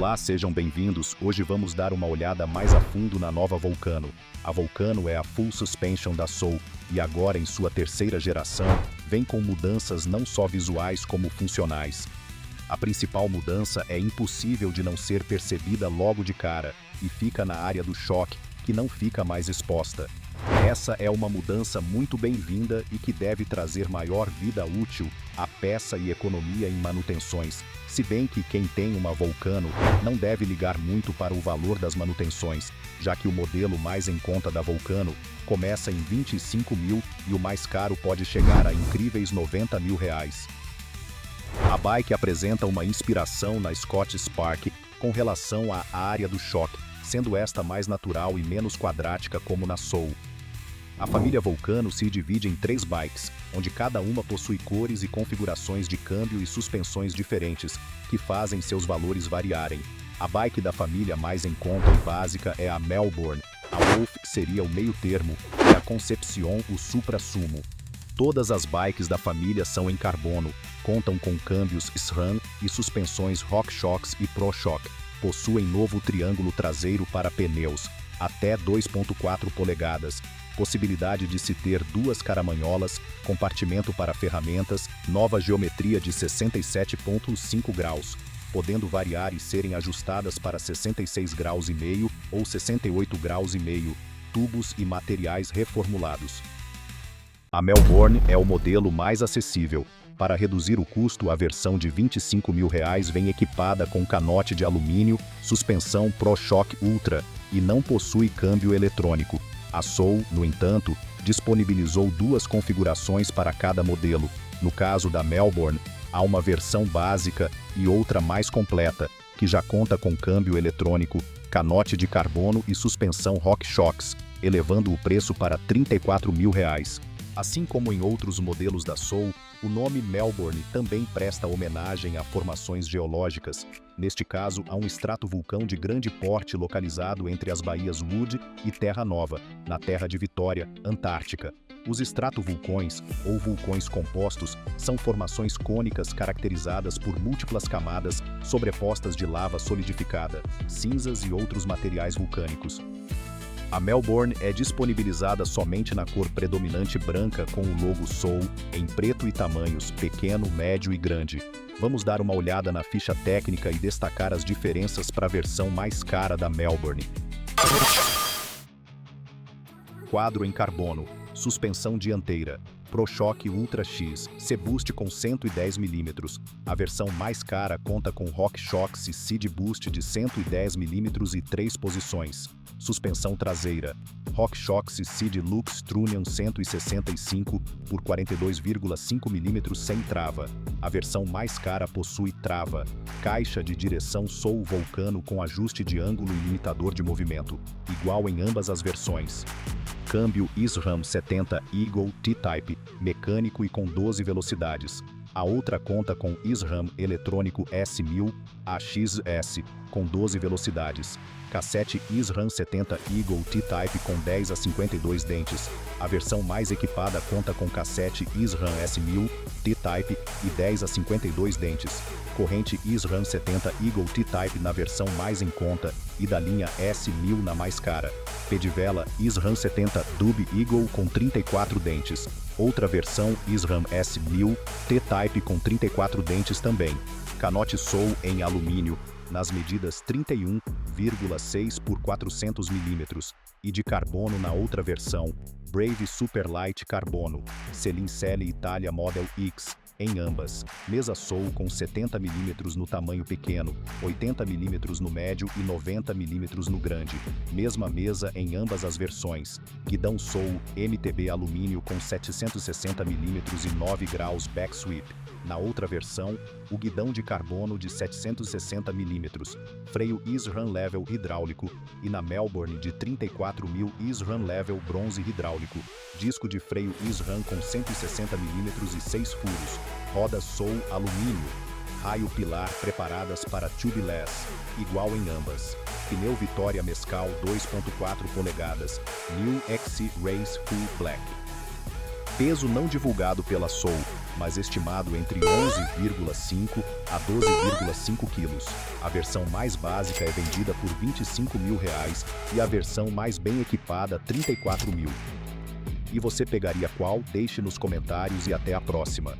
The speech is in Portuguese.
Olá, sejam bem-vindos. Hoje vamos dar uma olhada mais a fundo na nova Volcano. A Volcano é a Full Suspension da Soul e agora em sua terceira geração, vem com mudanças não só visuais como funcionais. A principal mudança é impossível de não ser percebida logo de cara e fica na área do choque, que não fica mais exposta. Essa é uma mudança muito bem-vinda e que deve trazer maior vida útil à peça e economia em manutenções, se bem que quem tem uma Volcano não deve ligar muito para o valor das manutenções, já que o modelo mais em conta da Volcano começa em 25 mil e o mais caro pode chegar a incríveis 90 mil reais. A bike apresenta uma inspiração na Scott Spark com relação à área do choque, sendo esta mais natural e menos quadrática como na Soul. A família Volcano se divide em 3 bikes, onde cada uma possui cores e configurações de câmbio e suspensões diferentes, que fazem seus valores variarem. A bike da família mais em conta e básica é a Melbourne, a Wolf seria o meio termo e a Concepcion o supra-sumo. Todas as bikes da família são em carbono, contam com câmbios SRAM e suspensões RockShox e ProShock. Possuem novo triângulo traseiro para pneus, até 2.4 polegadas, possibilidade de se ter 2 caramanholas, compartimento para ferramentas, nova geometria de 67,5 graus, podendo variar e serem ajustadas para 66 graus e meio ou 68 graus e meio, tubos e materiais reformulados. A Melbourne é o modelo mais acessível. Para reduzir o custo, a versão de 25 mil reais vem equipada com canote de alumínio, suspensão ProShock Ultra e não possui câmbio eletrônico. A Soul, no entanto, disponibilizou 2 configurações para cada modelo. No caso da Melbourne, há uma versão básica e outra mais completa, que já conta com câmbio eletrônico, canote de carbono e suspensão RockShox, elevando o preço para 34 mil reais. Assim como em outros modelos da Soul, o nome Melbourne também presta homenagem a formações geológicas. Neste caso, há um estratovulcão de grande porte localizado entre as baías Wood e Terra Nova, na Terra de Vitória, Antártica. Os estratovulcões, ou vulcões compostos, são formações cônicas caracterizadas por múltiplas camadas sobrepostas de lava solidificada, cinzas e outros materiais vulcânicos. A Melbourne é disponibilizada somente na cor predominante branca com o logo Soul, em preto e tamanhos pequeno, médio e grande. Vamos dar uma olhada na ficha técnica e destacar as diferenças para a versão mais cara da Melbourne. Quadro em carbono, suspensão dianteira, ProShock Ultra X, C-Boost com 110 mm. A versão mais cara conta com RockShox e Seed Boost de 110 mm e 3 posições. Suspensão traseira, RockShox e Seed Lux Trunion 165 por 42,5 mm sem trava. A versão mais cara possui trava, caixa de direção Soul Volcano com ajuste de ângulo e limitador de movimento, igual em ambas as versões. Câmbio SRAM 70 Eagle T-Type, mecânico e com 12 velocidades. A outra conta com SRAM eletrônico S1000 AXS, com 12 velocidades. Cassete SRAM 70 Eagle T-Type com 10 a 52 dentes. A versão mais equipada conta com cassete SRAM S1000 T-Type e 10 a 52 dentes. Corrente SRAM 70 Eagle T-Type na versão mais em conta e da linha S1000 na mais cara. Pedivela SRAM 70 Dub Eagle com 34 dentes. Outra versão SRAM S1000 T-Type com 34 dentes também. Canote Soul em alumínio, nas medidas 31,6 por 400 mm e de carbono na outra versão, Brave Superlight Carbono, Celincelle Italia Model X, em ambas. Mesa Soul com 70 mm no tamanho pequeno, 80 mm no médio e 90 mm no grande. Mesma mesa em ambas as versões. Guidão Soul MTB alumínio com 760 mm e 9 graus backsweep. Na outra versão, o guidão de carbono de 760 mm, freio SRAM Level hidráulico e na Melbourne de 34 mil SRAM Level bronze hidráulico, disco de freio SRAM com 160 mm e 6 furos, rodas Soul alumínio, raio pilar preparadas para tubeless, igual em ambas. Pneu Vitória Mescal 2.4 polegadas, New XC Race Full Black. Peso não divulgado pela Soul, mas estimado entre 11,5 a 12,5 quilos. A versão mais básica é vendida por R$ 25.000 e a versão mais bem equipada R$ 34.000. E você pegaria qual? Deixe nos comentários e até a próxima.